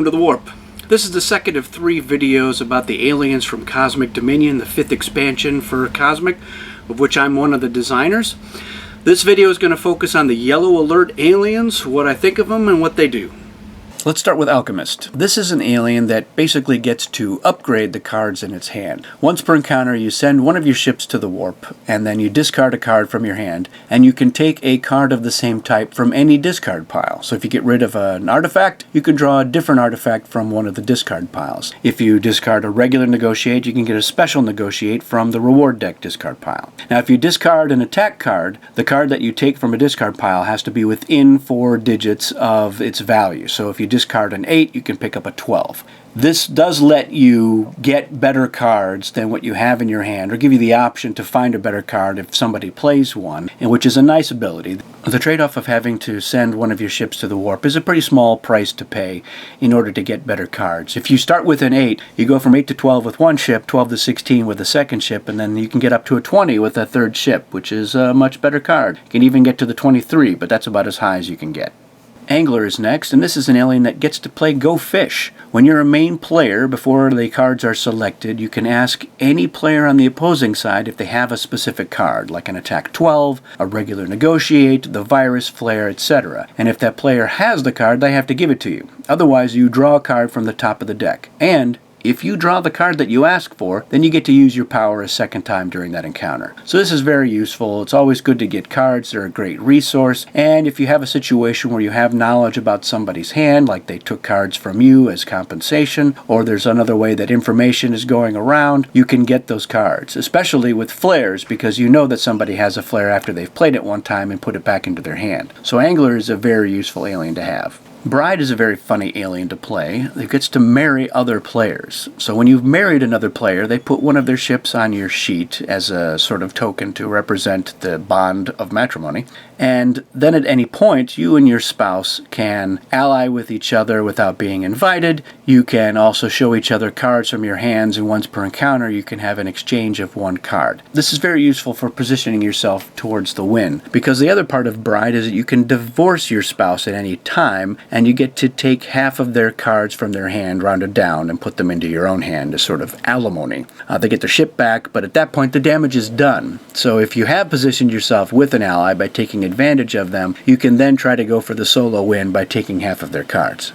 welcome to the Warp. This is the second of 3 videos about the aliens from Cosmic Dominion, the 5th expansion for Cosmic, of which I'm one of the designers. This video is going to focus on the Yellow Alert aliens, what I think of them, and what they do. Let's start with Alchemist. This is an alien that basically gets to upgrade the cards in its hand. Once per encounter, you send one of your ships to the warp, and then you discard a card from your hand, and you can take a card of the same type from any discard pile. So if you get rid of an artifact, you can draw a different artifact from one of the discard piles. If you discard a regular negotiate, you can get a special negotiate from the reward deck discard pile. Now if you discard an attack card, the card that you take from a discard pile has to be within 4 digits of its value. So if you discard an 8, you can pick up a 12. This does let you get better cards than what you have in your hand, or give you the option to find a better card if somebody plays one, and which is a nice ability. The trade-off of having to send one of your ships to the warp is a pretty small price to pay in order to get better cards. If you start with an 8, you go from 8 to 12 with one ship, 12 to 16 with a second ship, and then you can get up to a 20 with a third ship, which is a much better card. You can even get to the 23, but that's about as high as you can get. Angler is next, and this is an alien that gets to play Go Fish. When you're a main player, before the cards are selected, you can ask any player on the opposing side if they have a specific card, like an Attack 12, a regular Negotiate, the Virus, Flare, etc. And if that player has the card, they have to give it to you. Otherwise, you draw a card from the top of the deck. And if you draw the card that you ask for, then you get to use your power a second time during that encounter. So this is very useful. It's always good to get cards. They're a great resource. And if you have a situation where you have knowledge about somebody's hand, like they took cards from you as compensation, or there's another way that information is going around, you can get those cards, especially with flares, because you know that somebody has a flare after they've played it one time and put it back into their hand. So Angler is a very useful alien to have. Bride is a very funny alien to play. It gets to marry other players. So when you've married another player, they put one of their ships on your sheet as a sort of token to represent the bond of matrimony. And then at any point, you and your spouse can ally with each other without being invited. You can also show each other cards from your hands, and once per encounter, you can have an exchange of one card. This is very useful for positioning yourself towards the win, because the other part of Bride is that you can divorce your spouse at any time, and you get to take half of their cards from their hand, rounded down, and put them into your own hand as sort of alimony. They get their ship back, but at that point the damage is done. So if you have positioned yourself with an ally by taking advantage of them, you can then try to go for the solo win by taking half of their cards.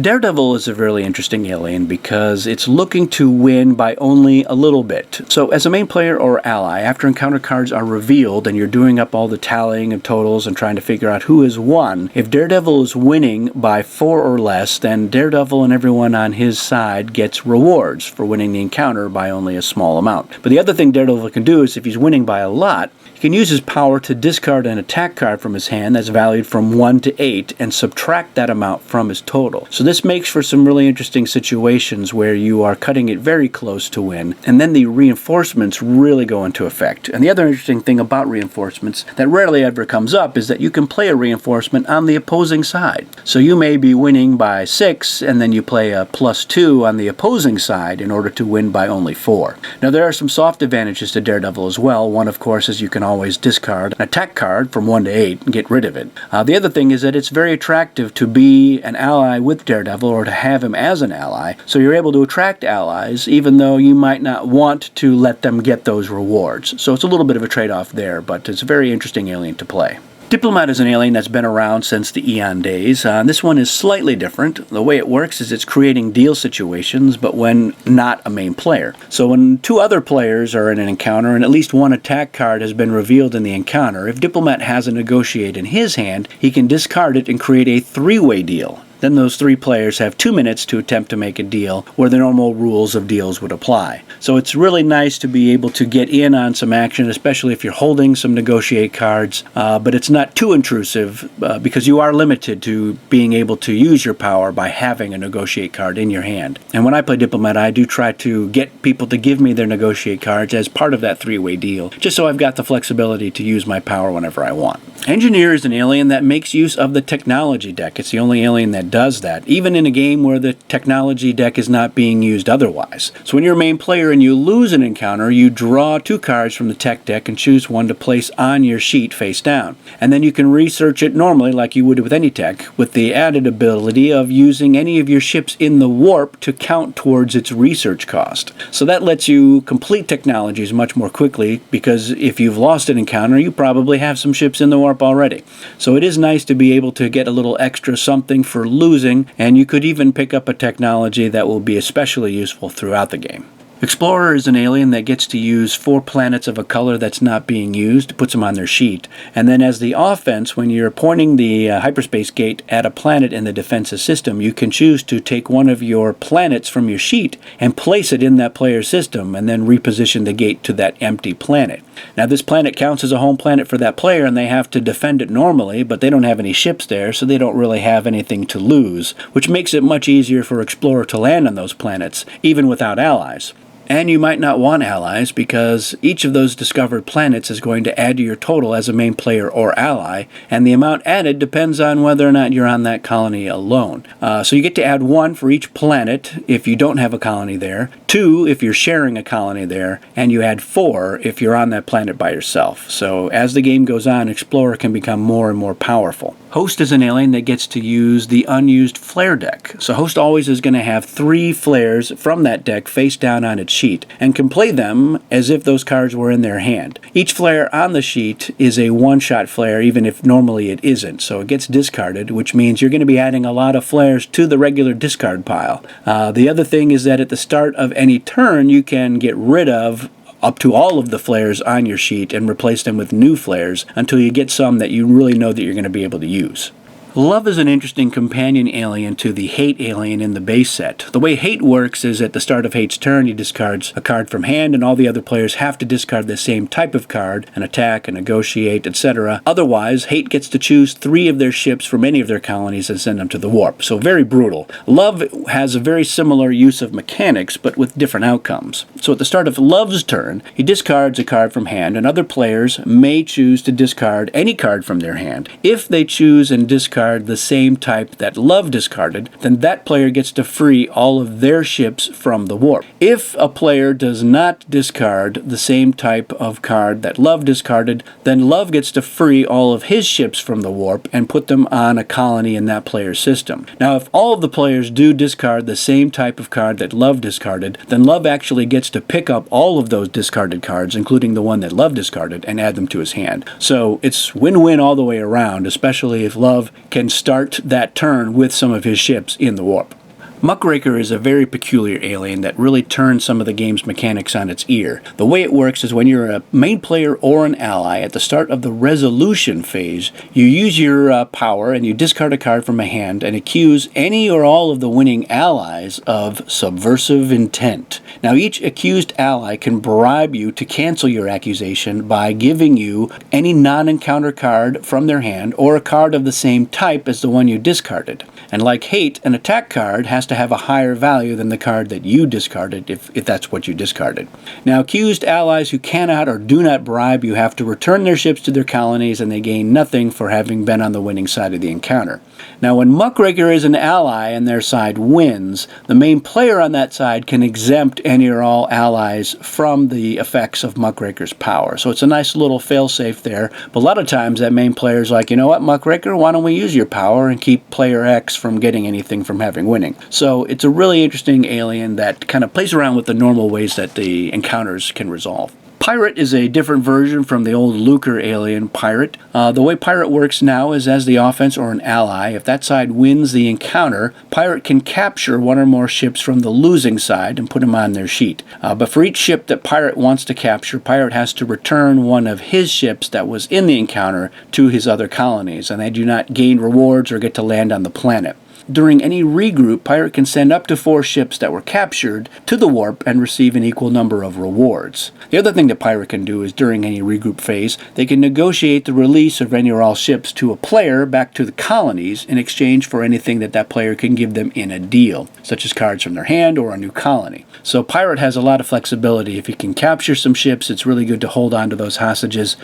Daredevil is a really interesting alien because it's looking to win by only a little bit. So as a main player or ally, after encounter cards are revealed and you're doing up all the tallying of totals and trying to figure out who has won, if Daredevil is winning by 4 or less, then Daredevil and everyone on his side gets rewards for winning the encounter by only a small amount. But the other thing Daredevil can do is if he's winning by a lot, he can use his power to discard an attack card from his hand that's valued from 1 to 8 and subtract that amount from his total. So this makes for some really interesting situations where you are cutting it very close to win, and then the reinforcements really go into effect. And the other interesting thing about reinforcements that rarely ever comes up is that you can play a reinforcement on the opposing side. So you may be winning by 6, and then you play a +2 on the opposing side in order to win by only 4. Now there are some soft advantages to Daredevil as well. One, of course, is you can always discard an attack card from 1 to 8 and get rid of it. The other thing is that it's very attractive to be an ally with Daredevil, or to have him as an ally, so you're able to attract allies even though you might not want to let them get those rewards. So it's a little bit of a trade-off there, but it's a very interesting alien to play. Diplomat is an alien that's been around since the Eon days. This one is slightly different. The way it works is it's creating deal situations, but when not a main player. So when 2 other players are in an encounter and at least one attack card has been revealed in the encounter, if Diplomat has a negotiate in his hand, he can discard it and create a 3-way deal. Then those 3 players have 2 minutes to attempt to make a deal where the normal rules of deals would apply. So it's really nice to be able to get in on some action, especially if you're holding some negotiate cards, but it's not too intrusive because you are limited to being able to use your power by having a negotiate card in your hand. And when I play Diplomat, I do try to get people to give me their negotiate cards as part of that 3-way deal, just so I've got the flexibility to use my power whenever I want. Engineer is an alien that makes use of the technology deck. It's the only alien that that does that, even in a game where the technology deck is not being used otherwise. So when you're a main player and you lose an encounter, you draw 2 cards from the tech deck and choose one to place on your sheet face down. And then you can research it normally like you would with any tech, with the added ability of using any of your ships in the warp to count towards its research cost. So that lets you complete technologies much more quickly, because if you've lost an encounter, you probably have some ships in the warp already. So it is nice to be able to get a little extra something for losing, and you could even pick up a technology that will be especially useful throughout the game. Explorer is an alien that gets to use 4 planets of a color that's not being used, puts them on their sheet. And then as the offense, when you're pointing the hyperspace gate at a planet in the defensive system, you can choose to take one of your planets from your sheet and place it in that player's system, and then reposition the gate to that empty planet. Now this planet counts as a home planet for that player, and they have to defend it normally, but they don't have any ships there, so they don't really have anything to lose, which makes it much easier for Explorer to land on those planets, even without allies. And you might not want allies, because each of those discovered planets is going to add to your total as a main player or ally, and the amount added depends on whether or not you're on that colony alone. So you get to add 1 for each planet if you don't have a colony there, 2 if you're sharing a colony there, and you add 4 if you're on that planet by yourself. So as the game goes on, Explorer can become more and more powerful. Host is an alien that gets to use the unused flare deck. So Host always is going to have 3 flares from that deck face down on its sheet, and can play them as if those cards were in their hand. Each flare on the sheet is a one-shot flare, even if normally it isn't, so it gets discarded, which means you're going to be adding a lot of flares to the regular discard pile. The other thing is that at the start of any turn, you can get rid of up to all of the flares on your sheet and replace them with new flares until you get some that you really know that you're going to be able to use. Love is an interesting companion alien to the Hate alien in the base set. The way Hate works is at the start of Hate's turn, he discards a card from hand, and all the other players have to discard the same type of card, an attack, a negotiate, etc. Otherwise, Hate gets to choose 3 of their ships from any of their colonies and send them to the warp. So very brutal. Love has a very similar use of mechanics, but with different outcomes. So at the start of Love's turn, he discards a card from hand, and other players may choose to discard any card from their hand. If they choose and discard the same type that Love discarded, then that player gets to free all of their ships from the warp. If a player does not discard the same type of card that Love discarded, then Love gets to free all of his ships from the warp and put them on a colony in that player's system. Now, if all of the players do discard the same type of card that Love discarded, then Love actually gets to pick up all of those discarded cards, including the one that Love discarded, and add them to his hand. So it's win-win all the way around, especially if Love can start that turn with some of his ships in the warp. Muckraker is a very peculiar alien that really turns some of the game's mechanics on its ear. The way it works is when you're a main player or an ally, at the start of the resolution phase, you use your power and you discard a card from a hand and accuse any or all of the winning allies of subversive intent. Now, each accused ally can bribe you to cancel your accusation by giving you any non-encounter card from their hand or a card of the same type as the one you discarded. And like Hate, an attack card has to have a higher value than the card that you discarded, if that's what you discarded. Now, accused allies who cannot or do not bribe you have to return their ships to their colonies, and they gain nothing for having been on the winning side of the encounter. Now, when Muckraker is an ally and their side wins, the main player on that side can exempt any or all allies from the effects of Muckraker's power. So it's a nice little fail-safe there, but a lot of times that main player is like, you know what, Muckraker, why don't we use your power and keep player X from getting anything from having winning? So it's a really interesting alien that kind of plays around with the normal ways that the encounters can resolve. Pirate is a different version from the old Lucre alien Pirate. The way Pirate works now is as the offense or an ally. If that side wins the encounter, Pirate can capture one or more ships from the losing side and put them on their sheet. But for each ship that Pirate wants to capture, Pirate has to return one of his ships that was in the encounter to his other colonies, and they do not gain rewards or get to land on the planet. During any regroup, Pirate can send up to 4 ships that were captured to the warp and receive an equal number of rewards. The other thing that Pirate can do is during any regroup phase, they can negotiate the release of any or all ships to a player back to the colonies in exchange for anything that that player can give them in a deal, such as cards from their hand or a new colony. So Pirate has a lot of flexibility. If you can capture some ships, it's really good to hold on to those hostages.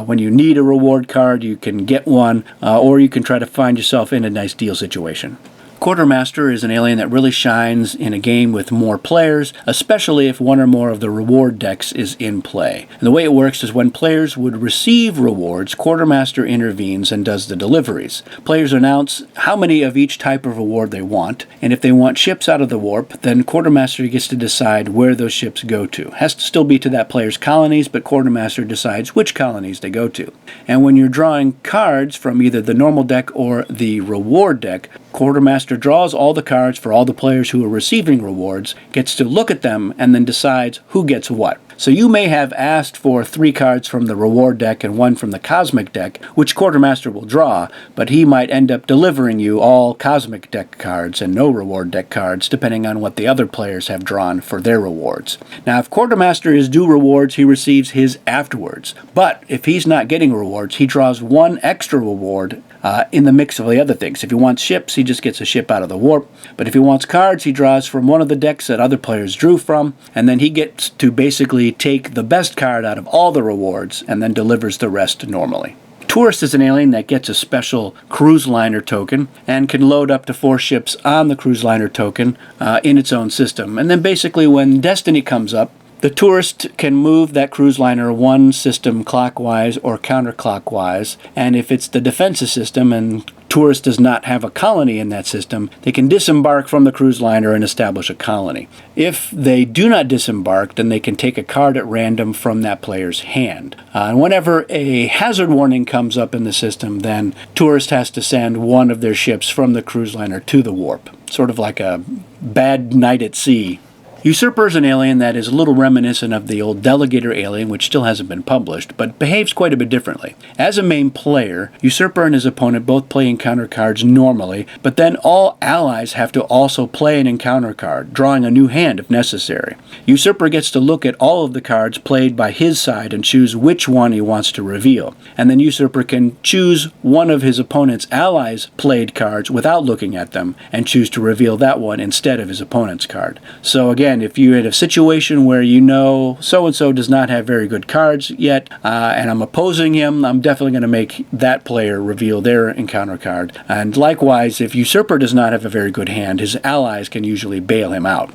When you need a reward card, you can get one, or you can try to find yourself in a nice deal situation. Quartermaster is an alien that really shines in a game with more players, especially if one or more of the reward decks is in play. And the way it works is when players would receive rewards, Quartermaster intervenes and does the deliveries. Players announce how many of each type of reward they want, and if they want ships out of the warp, then Quartermaster gets to decide where those ships go to. It has to still be to that player's colonies, but Quartermaster decides which colonies they go to. And when you're drawing cards from either the normal deck or the reward deck, Quartermaster draws all the cards for all the players who are receiving rewards, gets to look at them, and then decides who gets what. So you may have asked for 3 cards from the reward deck and 1 from the cosmic deck, which Quartermaster will draw, but he might end up delivering you all cosmic deck cards and no reward deck cards, depending on what the other players have drawn for their rewards. Now, if Quartermaster is due rewards, he receives his afterwards. But if he's not getting rewards, he draws 1 extra reward in the mix of the other things. If he wants ships, he just gets a ship out of the warp. But if he wants cards, he draws from one of the decks that other players drew from, and then he gets to basically take the best card out of all the rewards and then delivers the rest normally. Tourist is an alien that gets a special cruise liner token and can load up to 4 ships on the cruise liner token in its own system. And then basically when Destiny comes up, the tourist can move that cruise liner 1 system clockwise or counterclockwise, and if it's the defensive system and tourist does not have a colony in that system, they can disembark from the cruise liner and establish a colony. If they do not disembark, then they can take a card at random from that player's hand. And whenever a hazard warning comes up in the system, then tourist has to send one of their ships from the cruise liner to the warp, sort of like a bad night at sea. Usurper is an alien that is a little reminiscent of the old Delegator alien, which still hasn't been published, but behaves quite a bit differently. As a main player, Usurper and his opponent both play encounter cards normally, but then all allies have to also play an encounter card, drawing a new hand if necessary. Usurper gets to look at all of the cards played by his side and choose which one he wants to reveal. And then Usurper can choose one of his opponent's allies' played cards without looking at them and choose to reveal that one instead of his opponent's card. So again, if you're in a situation where you know so-and-so does not have very good cards yet, and I'm opposing him, I'm definitely going to make that player reveal their encounter card. And likewise, if Usurper does not have a very good hand, his allies can usually bail him out.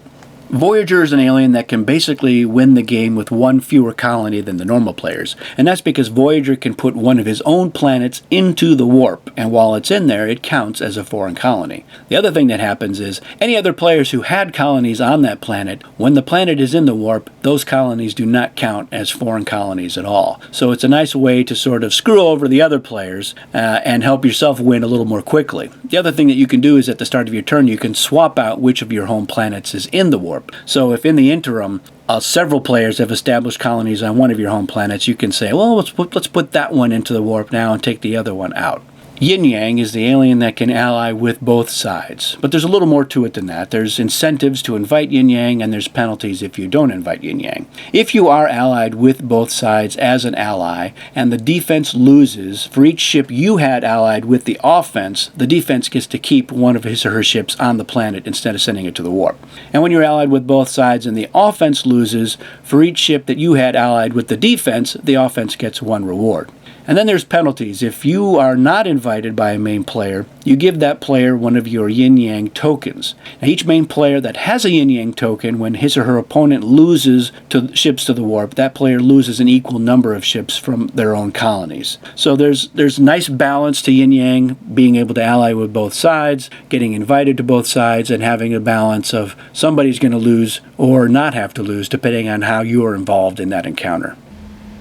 Voyager is an alien that can basically win the game with 1 fewer colony than the normal players, and that's because Voyager can put one of his own planets into the warp, and while it's in there, it counts as a foreign colony. The other thing that happens is, any other players who had colonies on that planet, when the planet is in the warp, those colonies do not count as foreign colonies at all. So it's a nice way to sort of screw over the other players and help yourself win a little more quickly. The other thing that you can do is at the start of your turn, you can swap out which of your home planets is in the warp. So if in the interim several players have established colonies on one of your home planets, you can say, well, let's put that one into the warp now and take the other one out. Yin Yang is the alien that can ally with both sides. But there's a little more to it than that. There's incentives to invite Yin Yang, and there's penalties if you don't invite Yin Yang. If you are allied with both sides as an ally, and the defense loses, for each ship you had allied with the offense, the defense gets to keep one of his or her ships on the planet instead of sending it to the warp. And when you're allied with both sides and the offense loses, for each ship that you had allied with the offense gets 1 reward. And then there's penalties. If you are not invited by a main player, you give that player one of your Yin Yang tokens. Now, each main player that has a Yin Yang token, when his or her opponent loses ships to the warp, that player loses an equal number of ships from their own colonies. So there's nice balance to Yin Yang, being able to ally with both sides, getting invited to both sides, and having a balance of somebody's going to lose or not have to lose, depending on how you are involved in that encounter.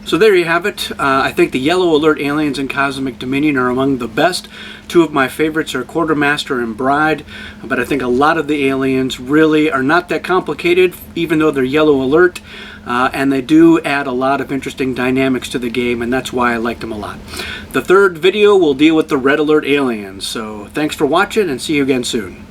So there you have it. I think the Yellow Alert aliens in Cosmic Dominion are among the best. 2 of my favorites are Quartermaster and Bride, but I think a lot of the aliens really are not that complicated, even though they're Yellow Alert, and they do add a lot of interesting dynamics to the game, and that's why I like them a lot. The 3rd video will deal with the Red Alert aliens, so thanks for watching, and see you again soon.